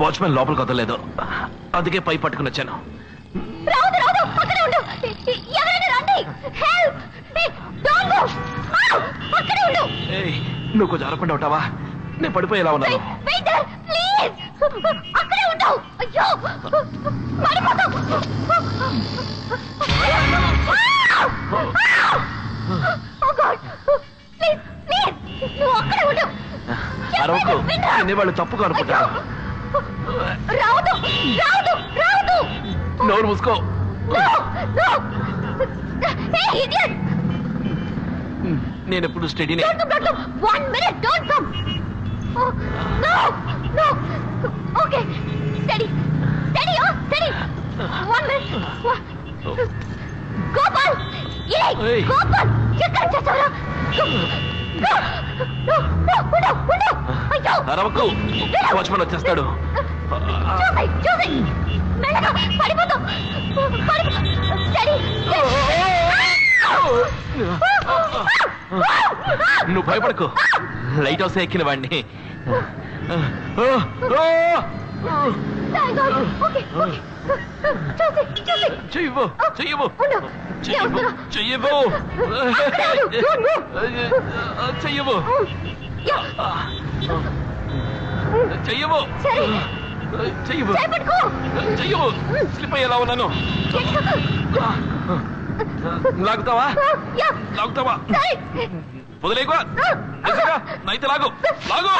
Watchman లోపలికి వదలలేదు, అందుకే పై పట్టుకుని వచ్చాను. నువ్వు కొంచెం అరకుండా ఉంటావా? నేను పడిపోయేలా ఉన్నాను. అరవకు, వాళ్ళు తప్పుగా అనుకుంటారు. నోరు మూసుకో. నేను ఎప్పుడు స్టడీనే. అరవకు, వాచ్మెన్ వచ్చేస్తాడు. నువ్వు భయపడకు, లైట్ హౌస్ ఎక్కిన వాడిని. చెయ్యవు చెయ్యవు చెయ్యవు చెయ్యవు చెయ్యవు చెయ్యవు చెయ్యవు చెయ్యవు. స్లిప్ అయ్యేలా ఉన్నాను. లాగుతావా? లాగుతావా? వదిలేగా నైతే లాగు లాగు.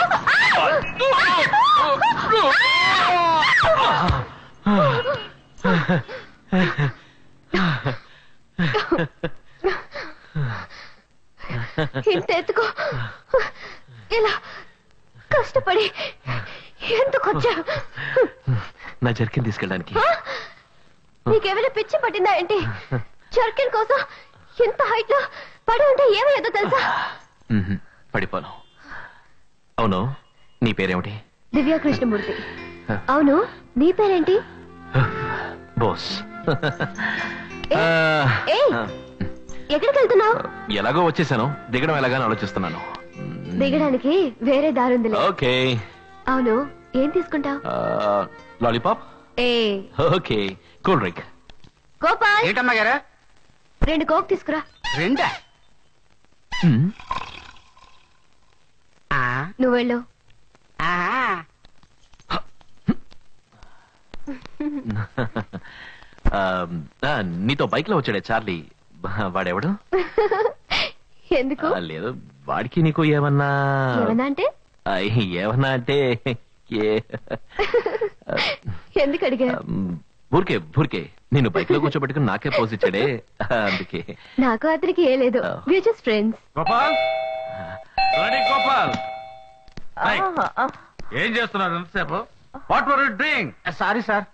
ఇంత ఎత్తుకో, ఇలా కష్టపడి ఎందుకు వచ్చా? నా జర్కిన్ తీసుకెళ్ళడానికి. నీకేమైనా పిచ్చి పట్టిందా ఏంటి? జర్కిన్ కోసం ఇంత హైట్ లో పడి ఉంటే ఏమయ్యేదో తెలుసా? పడిపోను. అవును, నీ పేరేమిటి? దివ్యా కృష్ణమూర్తి. అవును, నీ పేరేంటి? బోస్. ఎక్కడికి వెళ్తున్నావు? ఎలాగో వచ్చేసాను, దిగడం ఎలాగాని ఆలోచిస్తున్నాను. దిగడానికి వేరే దారుందిలే. ఓకే. అవును, ఏం తీసుకుంటావు? Lollipop. Okay. Cool drink. Gopal. ఏంటమ్మా గారు? 2 కోక్ తీసుకురా. 2? నువ్వు వెళ్ళు. నీతో బైక్ లో వచ్చాడే చార్లీ, వాడెవడు? ఎందుకు? లేదు, వాడికి నీకు ఏమన్నా అంటే? ఏమన్నా అంటే ఎందుకు అడిగా? ఊరికే ఊరికే నేను బైక్ లో కూర్చోబెట్టుకుని నాకే పోజ్ ఇచ్చాడే, అందుకే. నాకు అతనికి ఏ లేదు, we just friends. Gopal, Gopal, ఏం చేస్తున్నారు ఎంతసేపు? What were you doing? Sorry sir.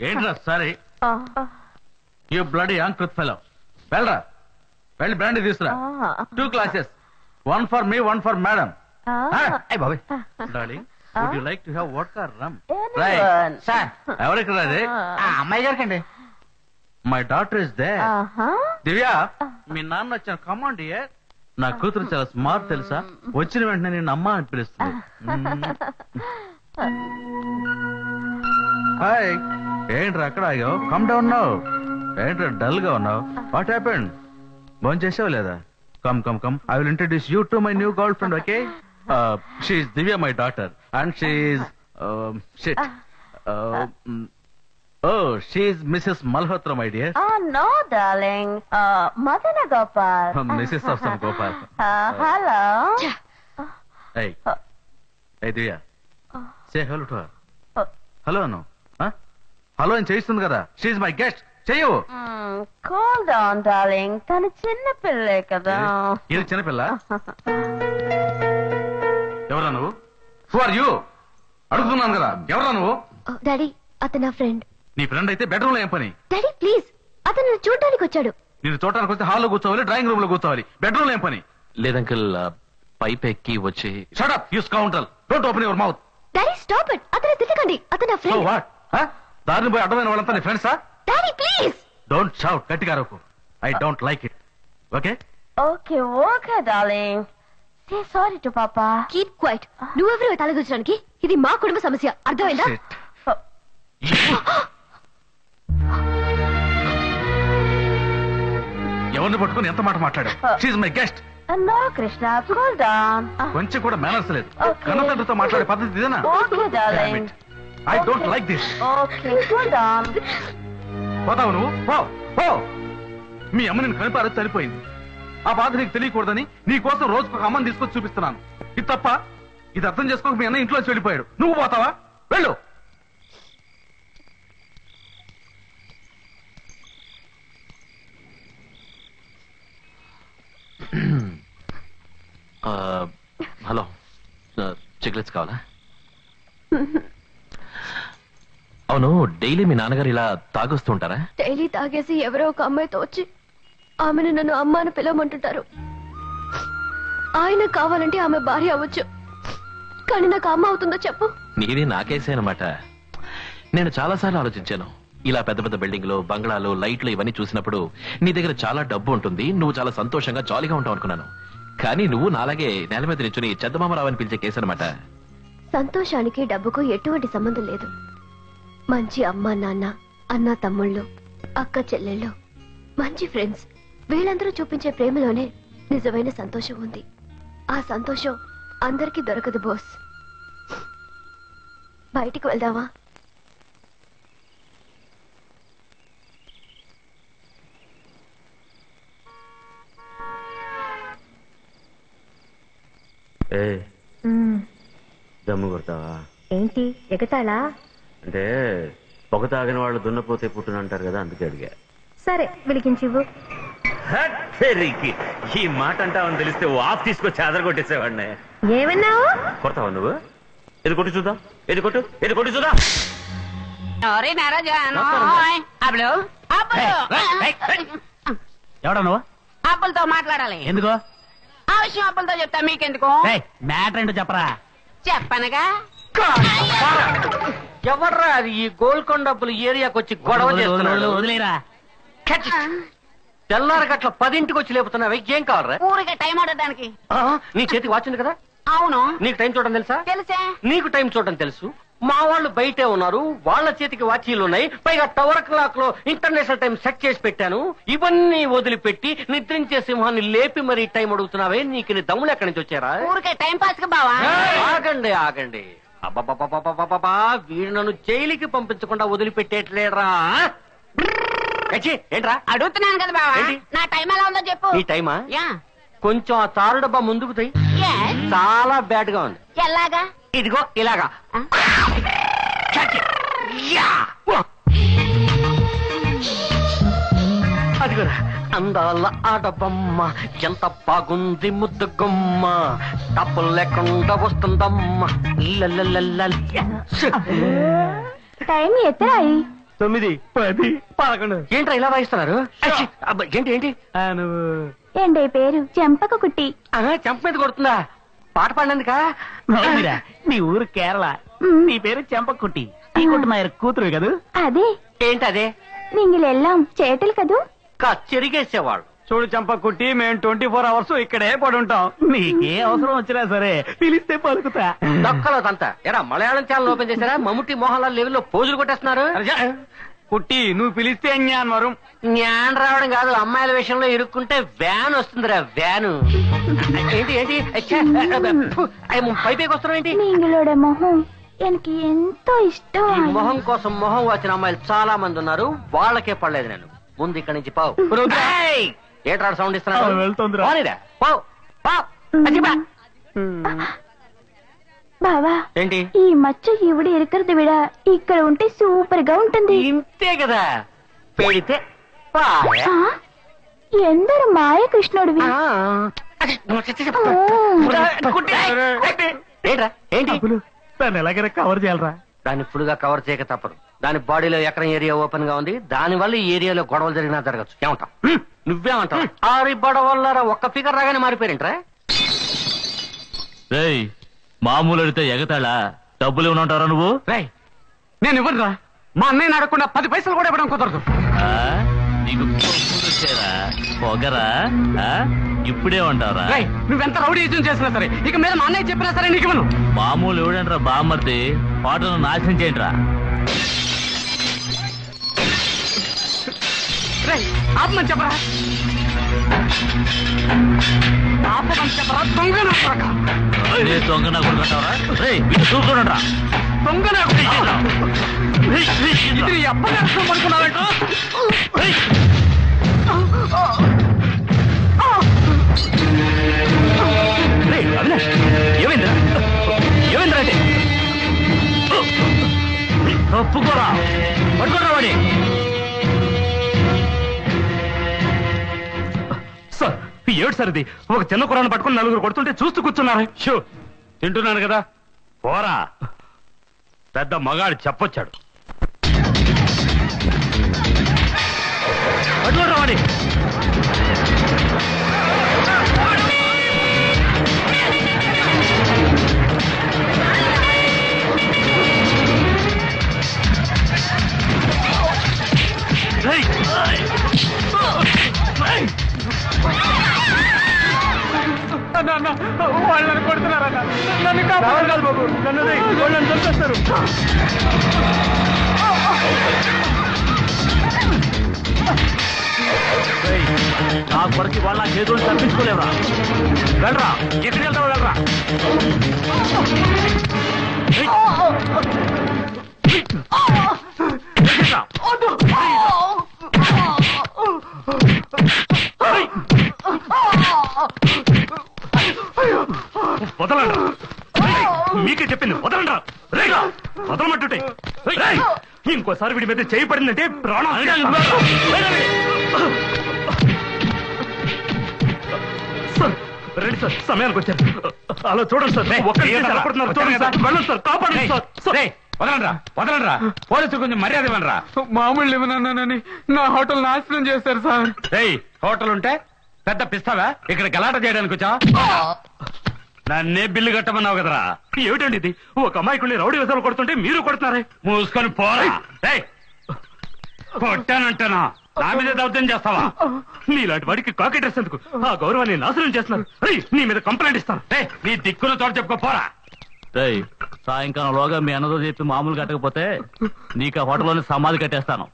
ఏంట్రా సారీ? యు బ్లడీ అంకృత్ ఫెలో. వెళ్ళరా, వెళ్ళి బ్రాండీ తీసుకురా. 2 glasses, 1 for me, 1 for madam. Darling, would you like to have vodka or rum? Right. Sir, ఎవరికి రాదే? అమ్మాయి గారికి అండి. My daughter is there. Divya, మీ నాన్న వచ్చాను. Command dear. నా కూతురు చాలా స్మార్ట్ తెలుసా? వచ్చిన వెంటనే నేను అమ్మ అని పిలుస్తుంది. హాయ్. ఏంట్రా అక్కడ ఆగావు? Come down now. ఏంట్రా డల్ గా ఉన్నావు? What happened? ఫోన్ చేసావు లేదా? Come come come, I will introduce you to my new girl friend. Okay, she is Divya, my daughter, and she is shit. Oh, she is Mrs. Malhotra, my dear. Oh, no, darling. Madana Gopal. Mrs. of some Gopal. Hello. Hey. Hey, Divya. Say hello to her. Hello, no? Huh? Hello అని చేయిస్తుంది కదా. She is my guest. చెయ్యు. Cool down, darling. తను చిన్న పిల్లే కదా. ఇది చిన్న పిల్ల? ఎవరా నువ్వు? Who are you? అడుగుతున్నాను కదా, ఎవరా నువ్వు? డాడీ, అతను నా ఫ్రెండ్. నీ ఫ్రెండ్ అయితే బెడ్రూమ్ లో ఏం పని? డాడీ ప్లీజ్, అతను నన్ను చూడడానికి వచ్చాడు. నేను చూడటానికి వస్తే హాల్లో కూర్చోవాలి, డ్రాయింగ్ రూమ్ లో కూర్చోవాలి, బెడ్రూమ్ లో ఏం పని? లేదంకల్, పైప్ ఎక్కి వచ్చి. Shut up, you scoundrel. Don't open your mouth. Daddy stop it, అతను తిట్టకండి, అతను నా సో ఫ్రెండ్. వాట్? దారిని పోయి అడ్డమైన వాళ్ళంతా నీ ఫ్రెండ్సా? Daddy please. డోంట్ షౌట్, గట్టిగా అరవకు. I don't like it. Okay? Okay, darling. Say sorry to Papa. Keep quiet. నువ్వెవరు తలదూచడానికి? ఇది మా కుటుంబ సమస్య, అర్థమైందా? ఎవరిని పట్టుకుని ఎంత మాట మాట్లాడా? She's my guest. No, Krishna, cool down. కొంచెం కూడా మేనర్స్ లేదు. Okay. కన్నతండ్రితో మాట్లాడే పద్ధతి ఇదేనా? Okay, darling. I don't like this. Okay, cool down. పోతావు నువ్వు, పో పో. మీ అమ్మ నేను కనిపారు చనిపోయింది. ఆ బాధ నీకు తెలియకూడదని నీ కోసం రోజుకు ఒక అమ్మని తీసుకొచ్చి చూపిస్తున్నాను. ఇది తప్ప? ఇది అర్థం చేసుకోక మీ అన్న ఇంట్లో వెళ్ళిపోయాడు. నువ్వు పోతావా? వెళ్ళు. హలో, చాక్లెట్స్ కావాలా? అవును, డైలీ మీ నాన్నగారు ఇలా తాగొస్తుంటారా? డైలీ తాగేసి ఎవరో ఒక అమ్మాయితో వచ్చి ఆమెను నన్ను అమ్మ అని పిలవమంటుంటారు. ఆయన కావాలంటే ఆమె భార్య అవ్వచ్చు, కానీ నాకు అమ్మ అవుతుందో చెప్పు? నీది నాకేసే అనమాట. నేను చాలాసార్లు ఆలోచించాను. ఇలా పెద్ద పెద్ద బిల్డింగ్లు, బంగ్లాలు, లైట్లు ఇవన్నీ చూసినప్పుడు నీ దగ్గర చాలా డబ్బు ఉంటుంది, నువ్వు చాలా సంతోషంగా జాలీగా ఉంటావు అనుకున్నాను. కానీ నువ్వు నాలాగే నేల మీద నిల్చుని చందమామరావు అని పిలిచే కేసు అనమాట. సంతోషానికి డబ్బుకు ఎటువంటి సంబంధం లేదు. మంచి అమ్మ నాన్న, అన్న తమ్ముళ్ళు, అక్క చెల్లెళ్ళు, మంచి ఫ్రెండ్స్, వీళ్ళందరూ చూపించే ప్రేమలోనే నిజమైన సంతోషం ఉంది. ఆ సంతోషం అందరికీ దొరకదు బోస్. బయటికి వెళ్దామా? దమ్ము కొడతావా? ఏంటి ఎగతాళా? అంటే పొగ తాగిన వాళ్ళు దున్నపోతే పుట్టునంటారు కదా, అందుకే అడిగా. సరే వెలిగించివ్వు. ఈ మాట అంటావని తెలిస్తే ఆఫ్ తీసుకొచ్చి ఆదరగొట్టేసేవాడిని. ఏమన్నావు? కొడతావా నువ్వు? ఇది కొట్టి చూద్దాం, ఇది కొట్టు, ఇది కొట్టి చూద్దాం. ఎవడా నువ్వు? అప్పులతో మాట్లాడాలి. ఎందుకో? ఆ విషయం అప్పులతో చెప్తా, మీకెందుకు? మ్యాటర్ ఏంటో చెప్పరా? చెప్పనగా. ఎవర్రా అది ఈ గోల్కొండ అప్పులు ఏరియాకి వచ్చి గొడవ చేస్తున్నాడు? వదిలేరా. తెల్లారి గట్ల 10ంటికి వచ్చి లేపుతున్నావు. ఏం కావాలరా? ఊరికే టైం ఆడడానికి. నీ చేతికి వాచ్ ఉంది కదా? అవును. నీకు టైం చూడడం తెలుసా? తెలుసే. నీకు టైం చూడడం తెలుసు. మా వాళ్ళు బయటే ఉన్నారు, వాళ్ళ చేతికి వాచీలు ఉన్నాయి. పైగా టవర్ క్లాక్ లో ఇంటర్నేషనల్ టైం సెట్ చేసి పెట్టాను. ఇవన్నీ వదిలిపెట్టి నిద్రించే సింహాన్ని లేపి మరీ టైం అడుగుతున్నావే, నీకు నీ దమ్ములు ఎక్కడి నుంచి వచ్చారా? ఊరికే టైం పాస్ గా బావా. ఆగండి ఆగండి. అబ్బబ్బబ్బబ్బబ్బబ్బబ్బా, వీడు నన్ను జైలుకి పంపించకుండా వదిలిపెట్టేట్లేరా? ఏంట్రా అడుగుతున్నాను కదా బావా, ఏంటి? నా టైం ఎలా ఉందో చెప్పు. ఈ టైమా? యా. కొంచెం ఆ తారు డబ్బా ముందుకు తీ. Yes. చాలా బ్యాడ్ గా ఉంది. ఎలాగా? ఇదిగో ఇలాగా. అదిగోరా అందాల ఆడబమ్మ, ఎంత బాగుంది ముద్దు గుమ్మ, తప్పులు లేకుండా వస్తుందమ్మ. టైం ఎత్తాయి. 9, 10, 11. ఏంట్రా ఇలా వాయిస్తున్నారు? ఏంటి ఏంటి? నువ్వు ఏంటి పేరు? చెంపక కుట్టి. చెంప మీద కొడుతుందా? పాట పాడినందుకా? నీ ఊరు కేరళ, నీ పేరు చెంపకుట్టి, ఈ కుటుంబ కూతురు కదూ? అదే. ఏంటదే? నీళ్ళెల్లాం చేటలు కదూ? చెరిగేసేవాళ్ళు. చూడు చంపకుట్టి, మేము 24 hours ఇక్కడే పడి ఉంటాం. నీకే అవసరం వచ్చినా సరే పిలిస్తే పలుకుతా. దొక్కలోదంతా ఎరా మలయాళం ఛానల్ ఓపెన్ చేశారా? మమ్ముట్టి మోహన్ లాల్ లెవెల్లో పోజులు కొట్టేస్తున్నారు. కుట్టి నువ్వు పిలిస్తే జ్ఞాన్ వరం. జ్ఞాన్ రావడం కాదు, అమ్మాయిల విషయంలో ఇరుక్కుంటే వ్యాన్ వస్తుందిరా, వ్యాను. ఏంటి ఏంటి పైపైకి వస్తున్నావు ఏంటి? నీங்களோட మొహం எனக்கு ఎంతో ఇష్టం. ఈ మొహం కోసం మొహం వచ్చిన అమ్మాయిలు చాలా మంది ఉన్నారు, వాళ్ళకే పడలేదు నేను. ముందు ఇక్కడి నుంచి పావు. ఏట్రా సౌండ్ ఇస్తున్నా? బావా ఏంటి ఈ మచ్చ ఇవిడ ఇరుకరది విడ ఇక్కడ ఉంటే సూపర్ గా ఉంటుంది. ఇంతే కదా, పెడితే ఎందరు మాయ కృష్ణుడివి. ఏంట్రా ఏంటి? దాన్ని ఎలాగైనా కవర్ చేయాలరా? దాన్ని ఫుల్ గా కవర్ చేయక తప్పదు. దాని బాడీలో ఎక్కడ ఏరియా ఓపెన్ గా ఉంది, దాని వల్ల ఈ ఏరియాలో గొడవలు జరిగినా జరగచ్చు. ఏమంటావు? నువ్వేమంటావు? ఆరి గొడవల్లారా ఒక్క ఫిగర్ రాగానే మారిపోయారంట్రా. మామూలు అడితే ఎగతాళా? డబ్బులు ఇవ్వనంటారా నువ్వు? నేను ఇవ్వనురా. మా అన్నయ్య అడగకుండా 10 పైసలు కూడా ఇవ్వడం కుదరదు. నీకు ఏంటేరా పొగరా ఇప్పుడే ఉంటారా? నువ్వెంత రౌడీజం చేసినా సరే ఇక మీద మా అన్నయ్య చెప్పినా సరే నీకు ఇవ్వను. మామూలు ఎవడంట్రా బామ్మర్ది పాటను నాశనం చేయండిరా. ఆత్మని చెప్పరా, ఆత్మని చెప్పరా, దొంగ నా కొడక. దొంగ నా కొడుకుంటావరా? చూసుకోండిరా దొంగ నా కొడక. ఇది అప్పగారు అనుకున్నావేంటో. అవినాష్ ఏమైందిరా, ఏమైందిరా అంటే ఒప్పుకోరా, పట్టుకోరా వాడి. సార్ ఏమిటి సార్ ఇది? ఒక చిన్న కురాన్ని పట్టుకుని నలుగురు కొడుతుంటే చూస్తూ కూర్చున్నారా? షో తింటున్నాను కదా, పోరా. పెద్ద మగాడు చెప్పొచ్చాడు. పట్టుకోరా వాడి. వాళ్ళని కొడుతున్నారన్న, నన్ను కాపాడు బాబు, నన్ను వాళ్ళని చంపేస్తారు. నా కొరకి వాళ్ళ చేతులు తప్పించుకోలేవరా? వెళ్ళరా, ఎక్కడికి వెళ్తావు? వెళ్ళరా. వదలండి, మీకే చెప్పింది వదలండి. వదలమంటుంటే ఇంకోసారి వీడి మీద చేయి పడిందంటే ప్రాణం. రండి సార్, సమయానికి వచ్చారు. అలా చూడండి సార్, వెళ్ళండి సార్, కాపాడండి సార్. వదలండ్రా, వదలండ్రా, పోలీసులు కొంచెం మర్యాద ఇవ్వనరా. మామూలు ఇవ్వనని నా హోటల్ నాశనం చేశారు సార్. హోటల్ ఉంటే పెద్ద పిస్తావా? ఇక్కడ గలాట చేయడానికి వచ్చా? నన్నే బిల్లు కట్టమన్నావు కదరా. ఏమిటండి ఇది? ఒక అమాయకుల్ని రౌడీ వేసాలు కొడుతుంటే మీరు కొడుతున్నారే. మూసుకొని పోరా. కొట్టానంటానా? నా మీద దౌర్జన్యం చేస్తావా? నీలాంటి వాడికి కాకి డ్రెస్ ఎందుకు? ఆ గౌరవాన్ని నాశనం చేస్తున్నారు. నీ మీద కంప్లైంట్ ఇస్తాను. నీ దిక్కున చోట చెప్పుకోపోరా. సాయంకాలంలోగా మీ అన్నతో చెప్పి మామూలు కట్టకపోతే నీకు ఆ హోటల్లోనే సమాధి కట్టేస్తాను.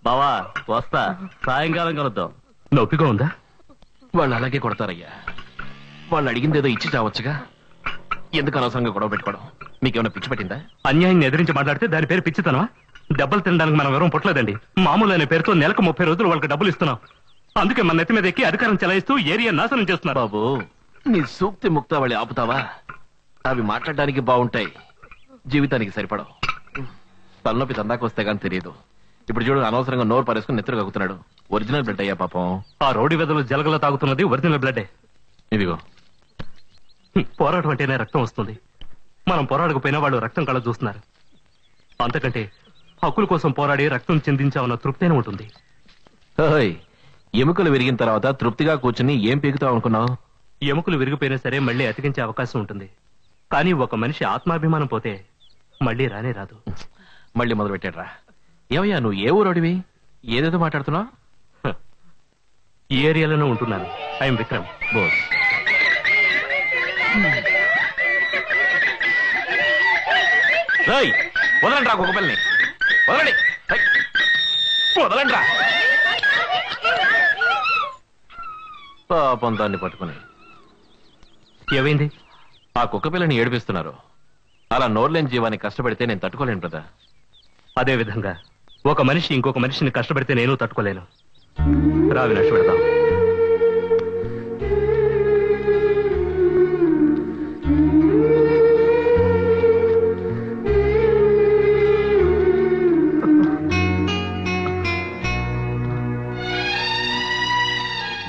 బావా వస్తా, సాయంకాలం కలుద్దాం. నొప్పిగా ఉందా? వాళ్ళు అలాగే కొడతారయ్యా. వాళ్ళు అడిగింది ఏదో ఇచ్చి చావచ్చుగా, ఎందుకు అనవసరంగా గొడవ పెట్టుకోవడం? మీకేమైనా పిచ్చి పట్టిందా? అన్యాయాన్ని ఎదిరించి మాట్లాడితే దాని పేరు పిచ్చితనమా? డబ్బులు తినడానికి మనం ఎవరూ పుట్టలేదండి. మామూలు అనే పేరుతో నెలకు 30 రోజులు వాళ్ళకి డబ్బులు ఇస్తున్నాం. అందుకే మన నెత్తి మీద ఎక్కి అధికారం చెలాయిస్తూ ఏరియా నాశనం చేస్తున్నారు. బాబు, నీ సూక్తి ముక్తావళి ఆపుతావా? అవి మాట్లాడడానికి బాగుంటాయి, జీవితానికి సరిపడవు. తలనొప్పి తందాకు వస్తే గానీ తెలియదు. ఇప్పుడు చూడు, అనవసరంగా నోరు పరేసుకుని నెత్తురు కక్కుతున్నాడు. ఒరిజినల్ బ్లడ్ అయ్యా పాపం. ఆ రౌడీ వెదలు జలగలో తాగుతున్నది ఒరిజినల్ బ్లడ్డే. ఇదిగో, పోరాటం అంటేనే రక్తం వస్తుంది. మనం పోరాడకపోయినా వాళ్ళు రక్తం కళ్ళ చూస్తున్నారు. అంతకంటే హక్కుల కోసం పోరాడి రక్తం చిందించామన్న తృప్తేనే ఉంటుంది. ఎముకలు విరిగిన తర్వాత తృప్తిగా కూర్చుని ఏం పీకుతావు అనుకున్నావు? ఎముకలు విరిగిపోయినా సరే మళ్ళీ అతికించే అవకాశం ఉంటుంది. కానీ ఒక మనిషి ఆత్మాభిమానం పోతే మళ్ళీ రానే రాదు. మళ్ళీ మొదలు పెట్టాడ్రా. ఏమయ్యా, నువ్వు ఏ ఊరోడివి? ఏదేదో మాట్లాడుతున్నావు? ఈ ఏరియాలోనే ఉంటున్నాను. ఐఎమ్ విక్రమ్ బోస్. వదలండి రా కుక్కపిల్లని, వదలండి, వదలండి రా. పాపం దాన్ని పట్టుకుని. ఏమైంది? ఆ కుక్కపిల్లని ఏడిపిస్తున్నారు. అలా నోర్లేని జీవాన్ని కష్టపెడితే నేను తట్టుకోలేను బ్రదర్. అదే విధంగా ఒక మనిషి ఇంకొక మనిషిని కష్టపెడితే నేను తట్టుకోలేను. రా వినాష్, పెడదాం.